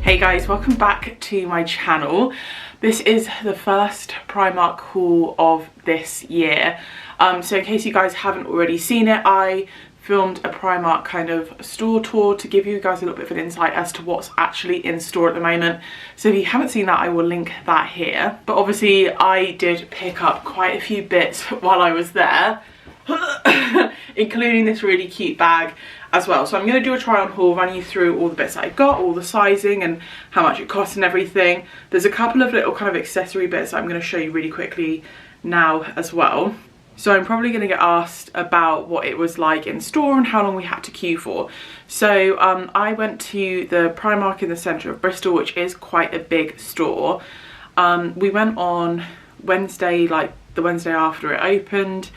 Hey guys, welcome back to my channel. This is the first Primark haul of this year. So in case you guys haven't already seen it, I filmed a Primark kind of store tour to give you guys a little bit of an insight as to what's actually in store at the moment. So if you haven't seen that, I will link that here. But obviously I did pick up quite a few bits while I was there, including this really cute bag as well. So I'm going to do a try on haul, run you through all the bits that I got, all the sizing and how much it costs and everything. There's a couple of little kind of accessory bits that I'm going to show you really quickly now as well. So I'm probably going to get asked about what it was like in store and how long we had to queue for. So I went to the Primark in the centre of Bristol, which is quite a big store. We went on Wednesday, like the Wednesday after it opened,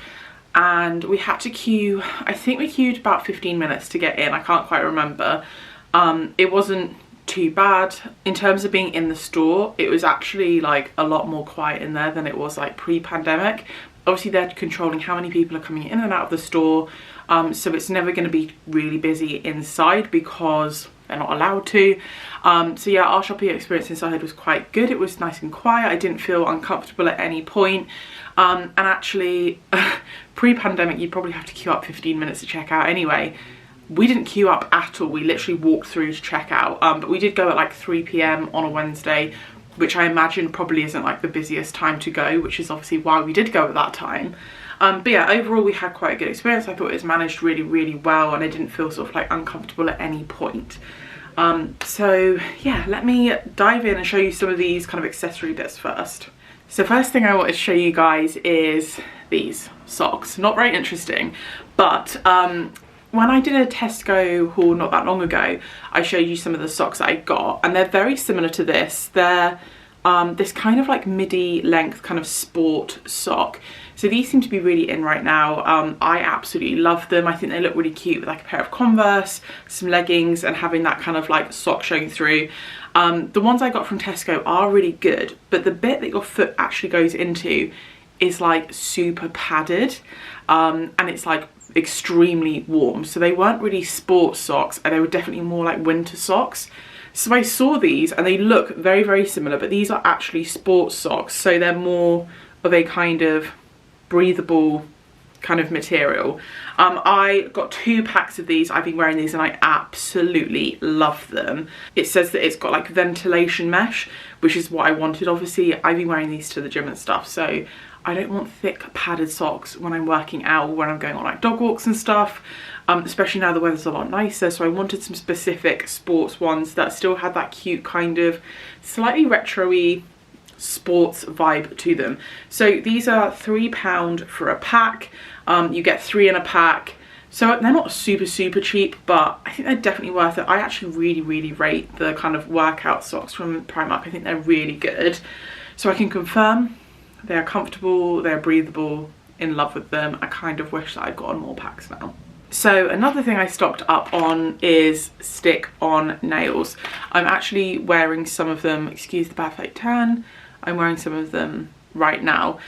and we had to queue. I think we queued about 15 minutes to get in. I can't quite remember. It wasn't too bad. In terms of being in the store, it was actually like a lot more quiet in there than it was like pre-pandemic. Obviously they're controlling how many people are coming in and out of the store, so it's never going to be really busy inside because they're not allowed to. So yeah, our shopping experience inside was quite good. It was nice and quiet. I didn't feel uncomfortable at any point. And actually, pre-pandemic, you'd probably have to queue up 15 minutes to check out anyway. We didn't queue up at all. We literally walked through to check out. But we did go at like 3 PM on a Wednesday, which I imagine probably isn't like the busiest time to go, which is obviously why we did go at that time. But yeah, overall we had quite a good experience. I thought it was managed really, really well, and I didn't feel sort of like uncomfortable at any point. So yeah, let me dive in and show you some of these kind of accessory bits first. So first thing I want to show you guys is these socks. Not very interesting, but when I did a Tesco haul not that long ago, I showed you some of the socks that I got, and they're very similar to this. They're this kind of like midi length kind of sport sock. So these seem to be really in right now. I absolutely love them. I think they look really cute with like a pair of Converse, some leggings, and having that kind of like sock showing through. The ones I got from Tesco are really good, but the bit that your foot actually goes into is like super padded, and it's like extremely warm. So they weren't really sports socks, and they were definitely more like winter socks. So I saw these and they look very, very similar, but these are actually sports socks. So they're more of a kind of breathable kind of material. I got 2 packs of these. I've been wearing these and I absolutely love them. It says that it's got like ventilation mesh, which is what I wanted. Obviously I've been wearing these to the gym and stuff, so I don't want thick padded socks when I'm working out or when I'm going on like dog walks and stuff, especially now the weather's a lot nicer. So I wanted some specific sports ones that still had that cute kind of slightly retro-y sports vibe to them. So these are £3 for a pack. You get 3 in a pack, so they're not super cheap, but I think they're definitely worth it. I actually really rate the kind of workout socks from Primark. I think they're really good. So I can confirm they're comfortable, they're breathable, in love with them. I kind of wish that I'd gotten more packs now. So another thing I stocked up on is stick-on nails. I'm actually wearing some of them, excuse the bad fake tan, I'm wearing some of them right now.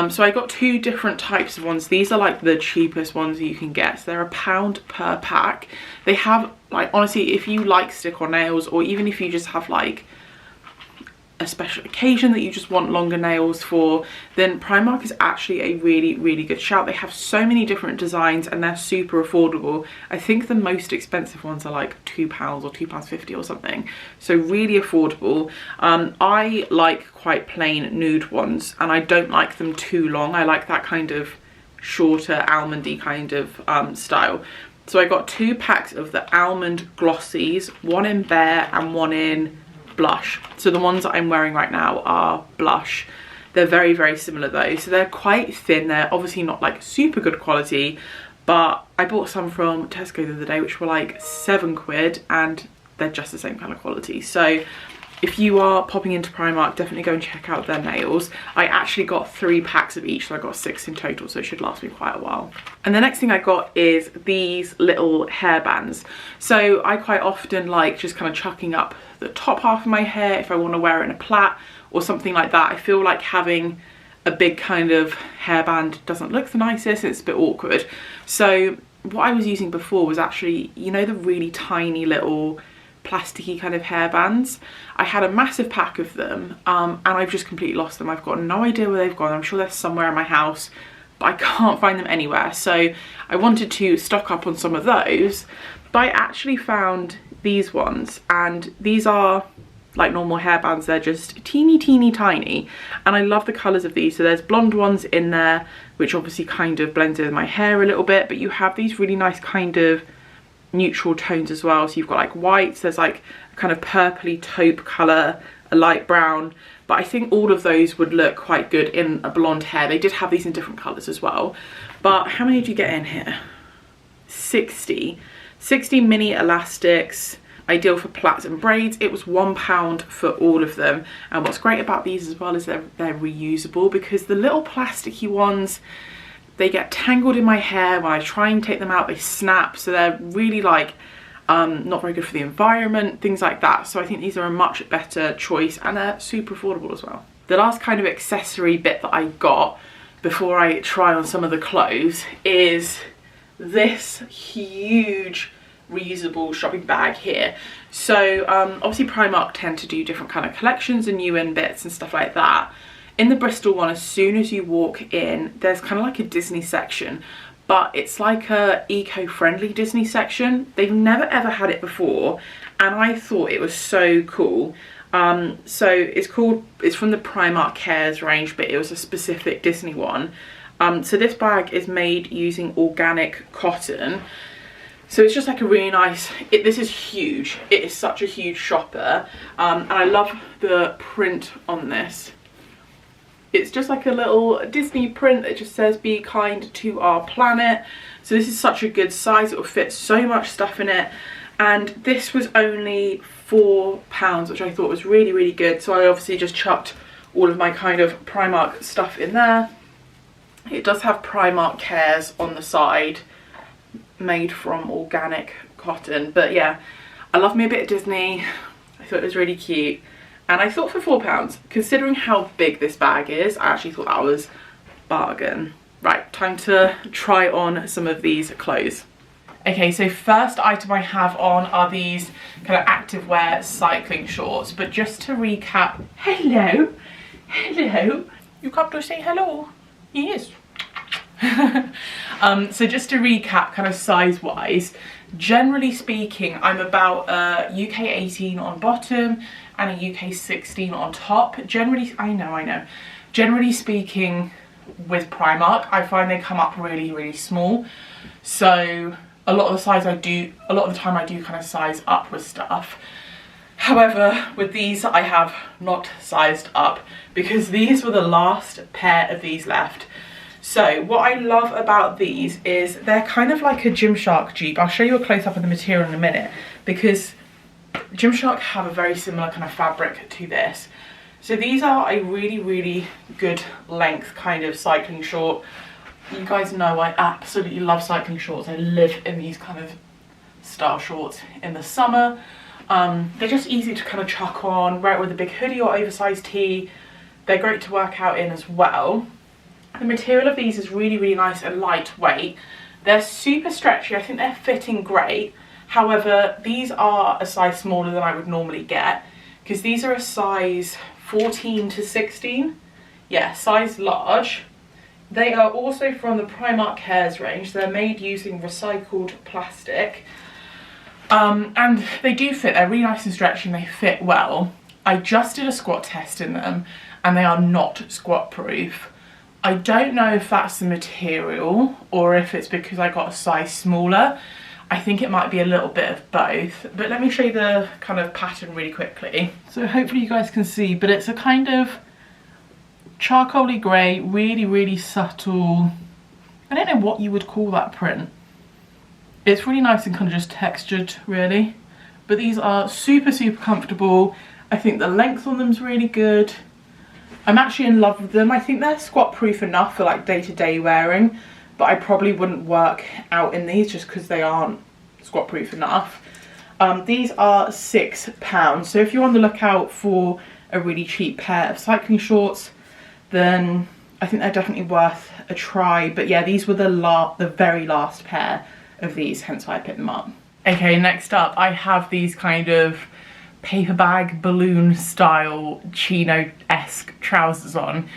So I got 2 different types of ones. These are like the cheapest ones that you can get. So they're £1 per pack. They have like, honestly, if you like stick-on nails, or even if you just have like a special occasion that you just want longer nails for, then Primark is actually a really good shout. They have so many different designs and they're super affordable. I think the most expensive ones are like £2 or £2.50 or something, so really affordable. I like quite plain nude ones, and I don't like them too long. I like that kind of shorter almondy kind of style. So I got 2 packs of the almond glossies, 1 in Bare and 1 in blush. So the ones that I'm wearing right now are blush. They're very similar though, so they're quite thin. They're obviously not like super good quality, but I bought some from Tesco the other day which were like £7, and they're just the same kind of quality. So if you are popping into Primark, definitely go and check out their nails. I actually got 3 packs of each, so I got 6 in total, so it should last me quite a while. And the next thing I got is these little hair bands. So I quite often like just kind of chucking up the top half of my hair if I want to wear it in a plait or something like that. I feel like having a big kind of hairband doesn't look the nicest, it's a bit awkward. So what I was using before was actually, you know, the really tiny little plasticky kind of hairbands. I had a massive pack of them and I've just completely lost them. I've got no idea where they've gone. I'm sure they're somewhere in my house, but I can't find them anywhere. So I wanted to stock up on some of those, but I actually found these ones, and these are like normal hairbands. They're just teeny tiny, and I love the colours of these. So there's blonde ones in there, which obviously kind of blends in with my hair a little bit, but you have these really nice kind of neutral tones as well. So you've got like whites, there's like a kind of purpley taupe colour, a light brown, but I think all of those would look quite good in a blonde hair. They did have these in different colours as well. But how many did you get in here? 60 mini elastics, ideal for plaits and braids. It was £1 for all of them. And what's great about these as well is they're reusable, because the little plasticky ones, they get tangled in my hair. When I try and take them out, they snap. So they're really like not very good for the environment, things like that. So I think these are a much better choice, and they're super affordable as well. The last kind of accessory bit that I got before I try on some of the clothes is this huge reusable shopping bag here. So obviously Primark tend to do different kind of collections and new in bits and stuff like that. In the Bristol one, as soon as you walk in, there's kind of like a Disney section, but it's like a eco-friendly Disney section. They've never ever had it before, and I thought it was so cool. So it's from the Primark Cares range, but it was a specific Disney one. So this bag is made using organic cotton. So it's just like a really nice, this is huge. It is such a huge shopper. And I love the print on this. It's just like a little Disney print that just says, "Be kind to our planet." So this is such a good size. It will fit so much stuff in it. And this was only £4, which I thought was really, really good. So I obviously just chucked all of my kind of Primark stuff in there. It does have Primark Cares on the side, made from organic cotton. But yeah, I love me a bit of Disney. I thought it was really cute. And I thought for £4, considering how big this bag is, I actually thought that was bargain. Right, time to try on some of these clothes. Okay, so first item I have on are these kind of activewear cycling shorts. But just to recap, hello, you come to say hello? Yes. So just to recap, kind of size wise, generally speaking, I'm about a UK 18 on bottom and a UK 16 on top. Generally, I know. Generally speaking, with Primark, I find they come up really, really small. So a lot of the time I do kind of size up with stuff. However, with these I have not sized up, because these were the last pair of these left. So what I love about these is they're kind of like a Gymshark dupe. I'll show you a close up of the material in a minute, because Gymshark have a very similar kind of fabric to this. So these are a really, really good length kind of cycling short. You guys know I absolutely love cycling shorts. I live in these kind of style shorts in the summer. They're just easy to kind of chuck on, wear it with a big hoodie or oversized tee. They're great to work out in as well. The material of these is really, really nice and lightweight. They're super stretchy. I think they're fitting great. However, these are a size smaller than I would normally get, because these are a size 14 to 16. Yeah, size large. They are also from the Primark Cares range. They're made using recycled plastic. And they do fit. They're really nice and stretchy and they fit well. I just did a squat test in them and they are not squat proof. I don't know if that's the material or if it's because I got a size smaller. I think it might be a little bit of both, but let me show you the kind of pattern really quickly. So hopefully you guys can see, but it's a kind of charcoaly grey, really, really subtle. I don't know what you would call that print. It's really nice and kind of just textured, really. But these are super, super comfortable. I think the length on them is really good. I'm actually in love with them. I think they're squat proof enough for like day-to-day wearing, but I probably wouldn't work out in these just because they aren't squat proof enough. These are £6. So if you're on the lookout for a really cheap pair of cycling shorts, then I think they're definitely worth a try. But yeah, these were the very last pair of these, hence why I picked them up. Okay, next up I have these kind of paper bag balloon style chino-esque trousers on.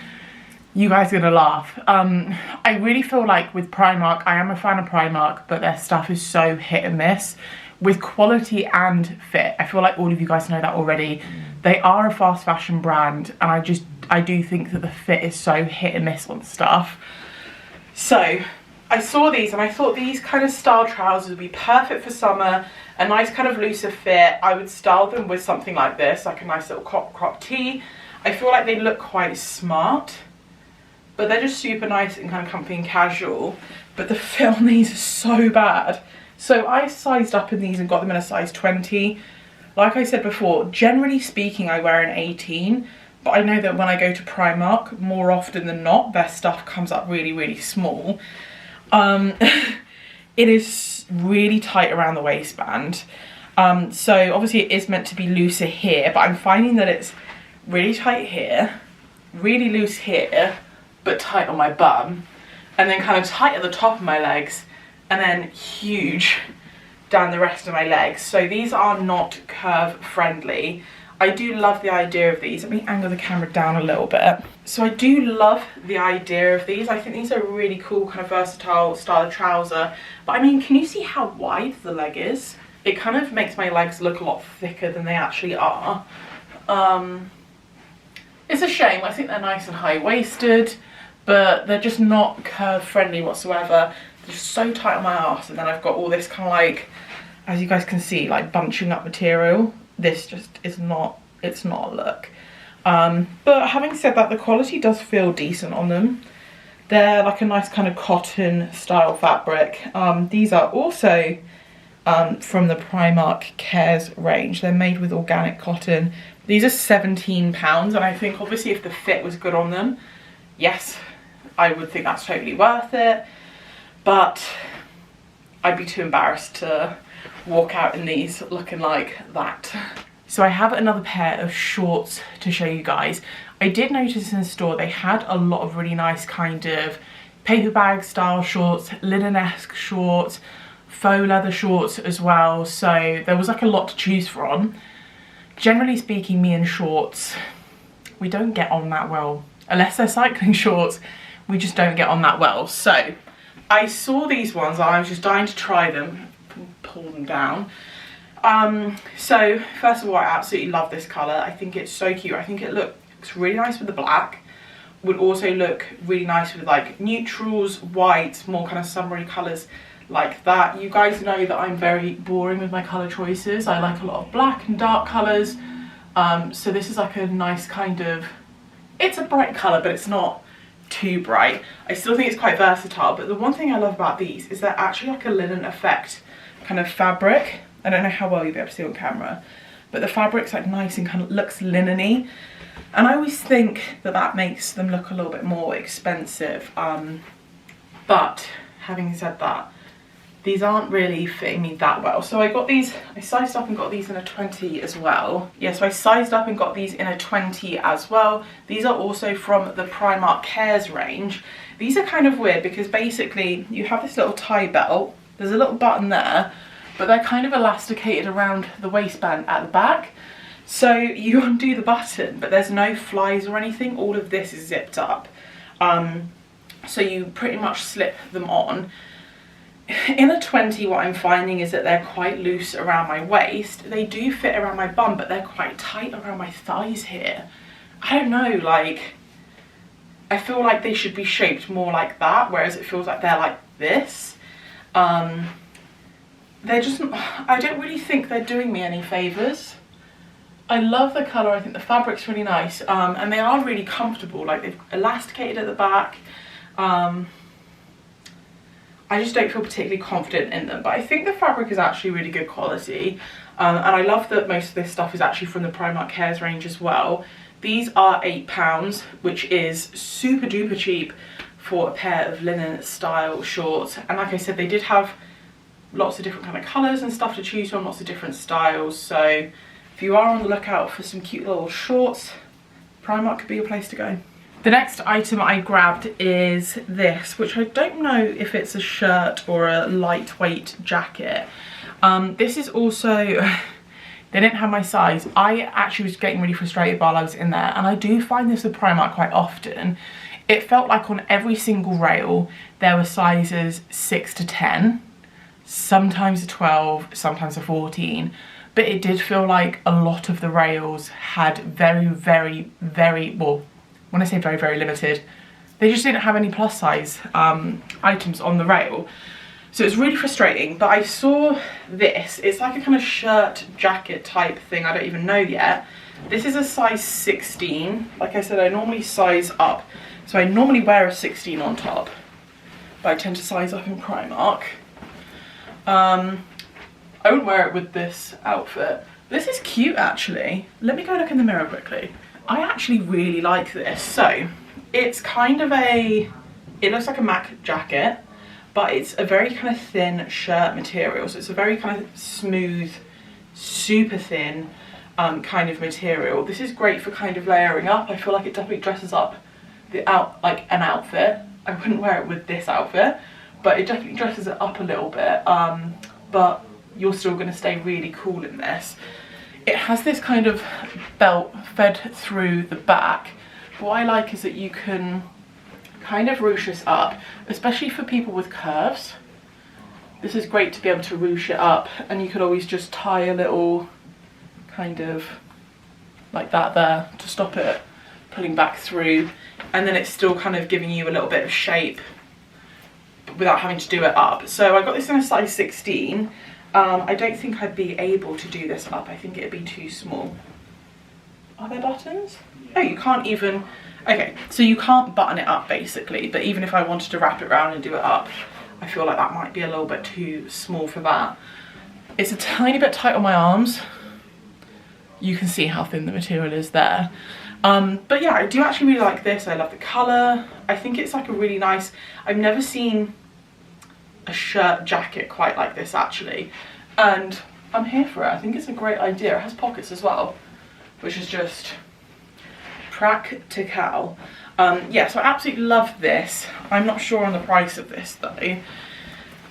You guys are gonna laugh. I really feel like with Primark, I am a fan of Primark, but their stuff is so hit and miss with quality and fit. I feel like all of you guys know that already. They are a fast fashion brand, and I do think that the fit is so hit and miss on stuff. So I saw these and I thought these kind of style trousers would be perfect for summer, a nice kind of looser fit. I would style them with something like this, like a nice little crop tee. I feel like they look quite smart, but they're just super nice and kind of comfy and casual. But the fit on these is so bad. So I sized up in these and got them in a size 20. Like I said before, generally speaking, I wear an 18, but I know that when I go to Primark, more often than not, their stuff comes up really, really small. It is really tight around the waistband. So obviously it is meant to be looser here, but I'm finding that it's really tight here, really loose here, but tight on my bum, and then kind of tight at the top of my legs, and then huge down the rest of my legs. So these are not curve friendly. I do love the idea of these. Let me angle the camera down a little bit. So I do love the idea of these. I think these are a really cool kind of versatile style of trouser. But I mean, can you see how wide the leg is? It kind of makes my legs look a lot thicker than they actually are. It's a shame. I think they're nice and high-waisted, but they're just not curve friendly whatsoever. They're just so tight on my arse, and then I've got all this kind of like, as you guys can see, like bunching up material. This just is not, it's not a look. But having said that, the quality does feel decent on them. They're like a nice kind of cotton style fabric. These are also from the Primark Cares range. They're made with organic cotton. These are £17, and I think obviously if the fit was good on them, yes, I would think that's totally worth it. But I'd be too embarrassed to walk out in these looking like that. So I have another pair of shorts to show you guys. I did notice in the store they had a lot of really nice kind of paper bag style shorts, linen-esque shorts, faux leather shorts as well. So there was like a lot to choose from. Generally speaking, me and shorts, we don't get on that well. Unless they're cycling shorts, we just don't get on that well. So I saw these ones and I was just dying to try them. Pull them down. So first of all, I absolutely love this colour. I think it's so cute. I think it looks really nice with the black. Would also look really nice with like neutrals, whites, more kind of summery colours like that. You guys know that I'm very boring with my colour choices. I like a lot of black and dark colours. So this is like a nice kind of, it's a bright colour, but it's not too bright. I still think it's quite versatile, but the one thing I love about these is they're actually like a linen effect kind of fabric. I don't know how well you'll be able to see on camera, but the fabric's like nice and kind of looks linen-y, and I always think that that makes them look a little bit more expensive. But having said that, these aren't really fitting me that well. So I got these, I sized up and got these in a 20 as well. Yeah, so I sized up and got these in a 20 as well. These are also from the Primark Cares range. These are kind of weird because basically you have this little tie belt. There's a little button there, but they're kind of elasticated around the waistband at the back. So you undo the button, but there's no flies or anything. All of this is zipped up. So you pretty much slip them on. In a 20, what I'm finding is that they're quite loose around my waist. They do fit around my bum, but they're quite tight around my thighs here. I don't know, like, I feel like they should be shaped more like that, whereas it feels like they're like this. They're just, I don't really think they're doing me any favours. I love the colour, I think the fabric's really nice, and they are really comfortable, like they've elasticated at the back. I just don't feel particularly confident in them, but I think the fabric is actually really good quality, and I love that most of this stuff is actually from the Primark Cares range as well. These are £8, which is super duper cheap for a pair of linen style shorts, and like I said, they did have lots of different kind of colours and stuff to choose from, lots of different styles. So if you are on the lookout for some cute little shorts, Primark could be your place to go. The next item I grabbed is this, which I don't know if it's a shirt or a lightweight jacket. This is also, they didn't have my size. I actually was getting really frustrated while I was in there, and I do find this with Primark quite often. It felt like on every single rail there were sizes 6 to 10, sometimes a 12, sometimes a 14, but it did feel like a lot of the rails had very, well, when I say very limited, they just didn't have any plus size items on the rail. So it's really frustrating, but I saw this. It's like a kind of shirt jacket type thing, I don't even know yet. This is a size 16. Like I said, I normally size up. So I normally wear a 16 on top, but I tend to size up in Primark. I wouldn't wear it with this outfit. This is cute actually. Let me go look in the mirror quickly. I actually really like this. So it's kind of it looks like a Mac jacket, but it's a very kind of thin shirt material. So it's a very kind of smooth, super thin kind of material. This is great for kind of layering up. I feel like it definitely dresses up like an outfit. I wouldn't wear it with this outfit, but it definitely dresses it up a little bit. But you're still going to stay really cool in this. It has this kind of belt fed through the back. What I like is that you can kind of ruche this up, especially for people with curves. This is great to be able to ruche it up, and you could always just tie a little kind of like that there to stop it pulling back through, and then it's still kind of giving you a little bit of shape without having to do it up. So I got this in a size 16. I don't think I'd be able to do this up. I think it'd be too small. Are there buttons? Oh, you can't even, okay, so you can't button it up basically, but even if I wanted to wrap it around and do it up, I feel like that might be a little bit too small for that. It's a tiny bit tight on my arms. You can see how thin the material is there. But yeah, I do actually really like this. I love the colour. I think it's like a really nice, I've never seen a shirt jacket quite like this actually, and I'm here for it. I think it's a great idea. It has pockets as well, which is just practical. Yeah, so I absolutely love this. I'm not sure on the price of this though,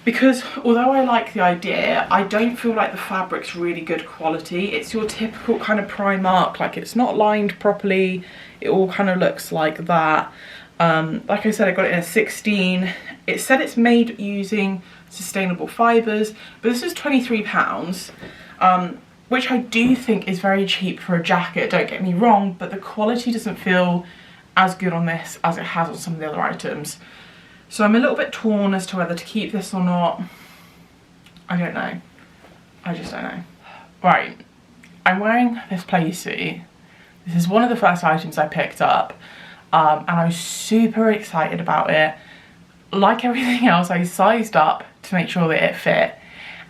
because although I like the idea, I don't feel like the fabric's really good quality. It's your typical kind of Primark, like it's not lined properly. It all kind of looks like that. Like I said, I got it in a 16. It said it's made using sustainable fibres, but this is £23, which I do think is very cheap for a jacket, don't get me wrong, but the quality doesn't feel as good on this as it has on some of the other items. So I'm a little bit torn as to whether to keep this or not. I don't know. I just don't know. Right, I'm wearing this play suit. This is one of the first items I picked up, and I was super excited about it. Like everything else, I sized up to make sure that it fit,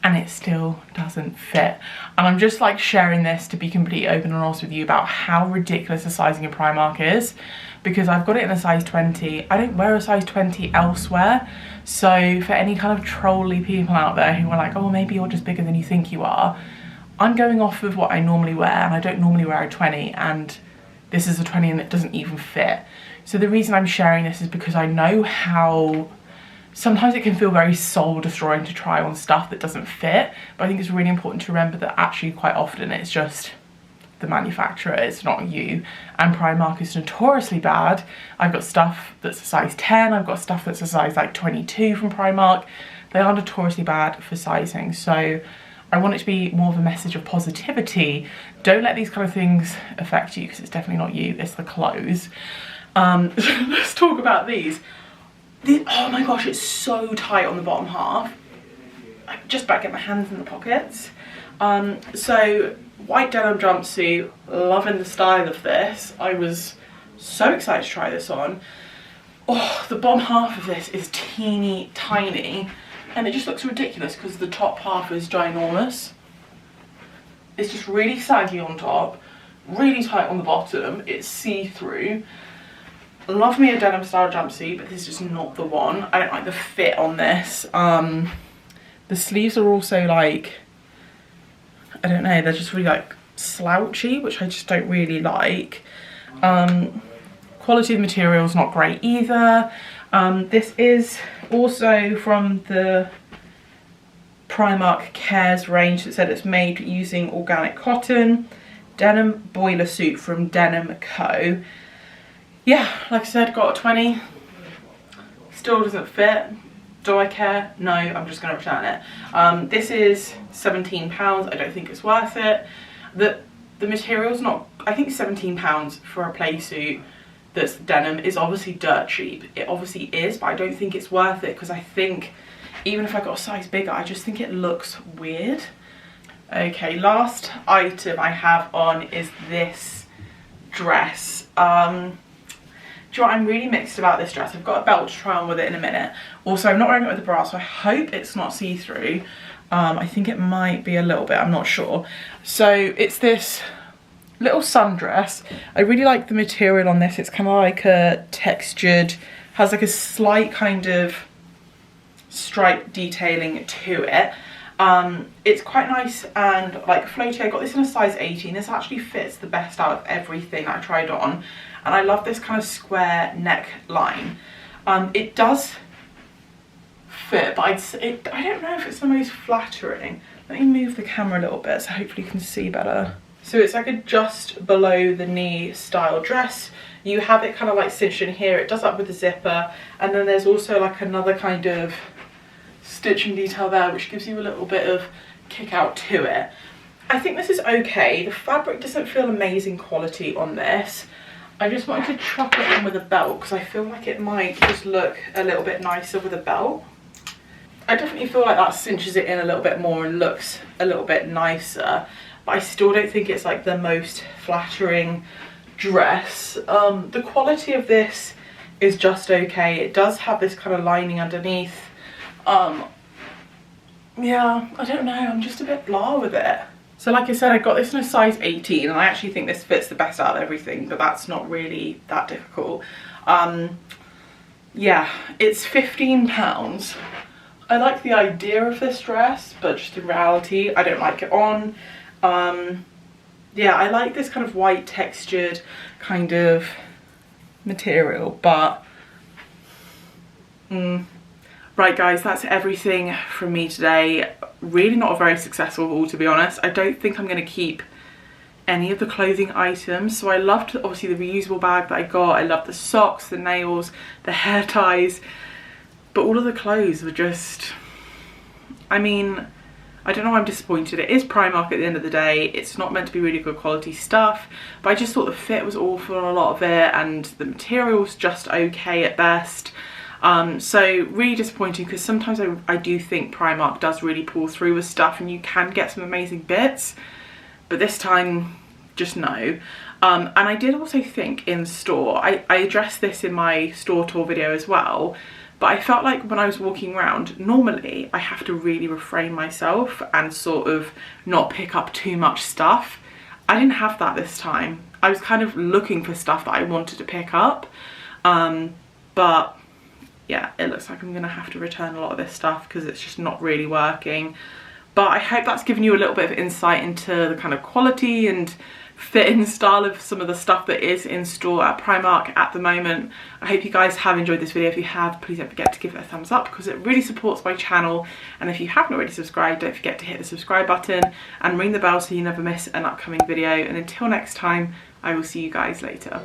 and it still doesn't fit. And I'm just like sharing this to be completely open and honest with you about how ridiculous the sizing in Primark is, because I've got it in a size 20. I don't wear a size 20 elsewhere, so for any kind of trolly people out there who are like, oh, maybe you're just bigger than you think you are, I'm going off of what I normally wear, and I don't normally wear a 20, and this is a 20 and it doesn't even fit. So the reason I'm sharing this is because I know how sometimes it can feel very soul destroying to try on stuff that doesn't fit, but I think it's really important to remember that actually quite often it's just the manufacturer, it's not you. And Primark is notoriously bad. I've got stuff that's a size 10, I've got stuff that's a size like 22 from Primark. They are notoriously bad for sizing, so I want it to be more of a message of positivity. Don't let these kind of things affect you, because it's definitely not you, it's the clothes. Let's talk about these. Oh my gosh, it's so tight on the bottom half. I just about get my hands in the pockets. So white denim jumpsuit, loving the style of this. I was so excited to try this on. Oh, the bottom half of this is teeny tiny, and it just looks ridiculous because the top half is ginormous. It's just really saggy on top, really tight on the bottom. It's see-through. Love me a denim style jumpsuit, but this is just not the one. I don't like the fit on this. The sleeves are also like, I don't know, they're just really like slouchy, which I just don't really like. Quality of the material is not great either. This is also from the Primark Cares range that said it's made using organic cotton, denim boiler suit from Denim Co. Yeah, like I said, got a 20. Still doesn't fit. Do I care? No, I'm just going to return it. This is £17. I don't think it's worth it. The material's not, I think £17 for a play suit that's denim is obviously dirt cheap. It obviously is, but I don't think it's worth it because I think even if I got a size bigger, I just think it looks weird. Okay, last item I have on is this dress. Do you know what, I'm really mixed about this dress. I've got a belt to try on with it in a minute. Also, I'm not wearing it with a bra, so I hope it's not see-through. I think it might be a little bit, I'm not sure. So it's this little sundress. I really like the material on this. It's kind of like a textured, has like a slight kind of stripe detailing to it. It's quite nice and like floaty. I got this in a size 18. This actually fits the best out of everything that I tried on, and I love this kind of square neckline. It does fit, but I don't know if it's the most flattering. Let me move the camera a little bit so hopefully you can see better. So it's like a just below the knee style dress. You have it kind of like cinched in here. It does up with the zipper, and then there's also like another kind of stitching detail there which gives you a little bit of kick out to it. I think this is okay. The fabric doesn't feel amazing quality on this. I just wanted to chop it in with a belt because I feel like it might just look a little bit nicer with a belt. I definitely feel like that cinches it in a little bit more and looks a little bit nicer, but I still don't think it's like the most flattering dress. The quality of this is just okay. It does have this kind of lining underneath. Yeah, I don't know, I'm just a bit blah with it. So like I said, I got this in a size 18 and I actually think this fits the best out of everything, but that's not really that difficult. Yeah, it's £15. I like the idea of this dress, but just in reality, I don't like it on. Yeah, I like this kind of white textured kind of material, but right guys, that's everything from me today. Really not a very successful haul, to be honest. I don't think I'm going to keep any of the clothing items. So I loved obviously the reusable bag that I got. I loved the socks, the nails, the hair ties, but all of the clothes were just, I mean, I don't know, I'm disappointed. It is Primark at the end of the day. It's not meant to be really good quality stuff, but I just thought the fit was awful on a lot of it and the material was just okay at best. So really disappointing because sometimes I do think Primark does really pull through with stuff and you can get some amazing bits, but this time just no. And I did also think in store, I addressed this in my store tour video as well, but I felt like when I was walking around, normally I have to really refrain myself and sort of not pick up too much stuff. I didn't have that this time. I was kind of looking for stuff that I wanted to pick up, but yeah, it looks like I'm gonna have to return a lot of this stuff because it's just not really working. But I hope that's given you a little bit of insight into the kind of quality and fit and style of some of the stuff that is in store at Primark at the moment. I hope you guys have enjoyed this video. If you have, please don't forget to give it a thumbs up because it really supports my channel. And if you haven't already subscribed, don't forget to hit the subscribe button and ring the bell so you never miss an upcoming video. And until next time, I will see you guys later.